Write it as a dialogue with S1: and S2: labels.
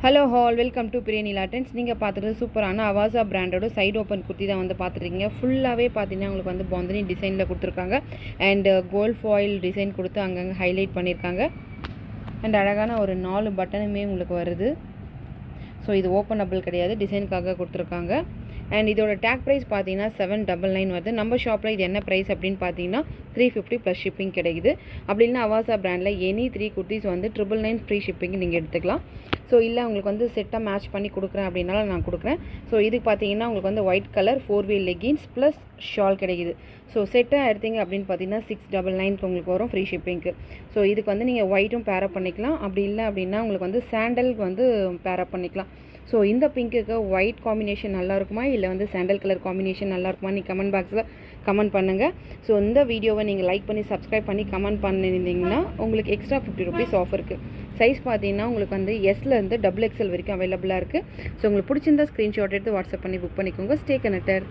S1: Hello all welcome to Priyanila trends. நீங்கள் பார்த்துட்டு சூப்பரான அவாசா பிராண்டோட சைடு ஓப்பன் குர்த்தி தான் வந்து பார்த்துருக்கீங்க. ஃபுல்லாகவே பார்த்தீங்கன்னா உங்களுக்கு வந்து பாந்தினி டிசைனில் கொடுத்துருக்காங்க அண்ட் கோல்ட் ஃபாயில் டிசைன் கொடுத்து அங்கங்கே ஹைலைட் பண்ணியிருக்காங்க. அண்ட் அழகான ஒரு 4 பட்டனுமே உங்களுக்கு வருது. ஸோ இது ஓப்பனபிள் கிடையாது, டிசைனுக்காக கொடுத்துருக்காங்க. அண்ட் இதோட டேக் ப்ரைஸ் பார்த்தீங்கன்னா 799 வருது. நம்ம ஷாப்பில் இது என்ன ப்ரைஸ் அப்படின்னு பார்த்தீங்கன்னா 350 ப்ளஸ் ஷிப்பிங் கிடைக்குது. அப்படி இல்லைனா அவாசா பிராண்டில் எனி 3 குர்த்திஸ் வந்து 999 ஃப்ரீ ஷிப்பிங் நீங்கள் எடுத்துக்கலாம். ஸோ இல்லை உங்களுக்கு வந்து செட்டாக மேட்ச் பண்ணி கொடுக்குறேன் அப்படின்னாலும் நான் கொடுக்குறேன். ஸோ இதுக்கு பார்த்தீங்கன்னா உங்களுக்கு வந்து white colour 4-wheel leggings plus shawl கிடைக்குது. ஸோ செட்டாக எடுத்தீங்க அப்படின்னு பார்த்தீங்கன்னா 699 உங்களுக்கு வரும் ஃப்ரீ ஷிப்பிங்க்கு. ஸோ இதுக்கு வந்து நீங்கள் ஒயிட்டும் பேரப் பண்ணிக்கலாம். அப்படி இல்லை அப்படின்னா உங்களுக்கு வந்து சாண்டலுக்கு வந்து பேரப் பண்ணிக்கலாம். ஸோ இந்த பிங்க்குக்கு ஒயிட் காம்பினேஷன் நல்லா இருக்குமா இல்லை வந்து சாண்டல் கலர் காம்பினேஷன் நல்லா இருக்குமா நீங்கள் கமெண்ட் பாக்ஸில் கமெண்ட் பண்ணுங்கள். ஸோ இந்த வீடியோவை நீங்கள் லைக் பண்ணி சப்ஸ்கிரைப் பண்ணி கமெண்ட் பண்ணியிருந்தீங்கன்னா உங்களுக்கு எக்ஸ்ட்ரா 50 ருபீஸ் ஆஃப் இருக்குது. சைஸ் பார்த்தீங்கன்னா உங்களுக்கு வந்து எஸ்லேருந்து XXL வரைக்கும் அவைலபிளாக இருக்குது. ஸோ உங்களுக்கு பிடிச்சிருந்தா ஸ்க்ரீன்ஷாட் எடுத்து வாட்ஸ்அப் பண்ணி புக் பண்ணிக்கோங்க. Stay connected.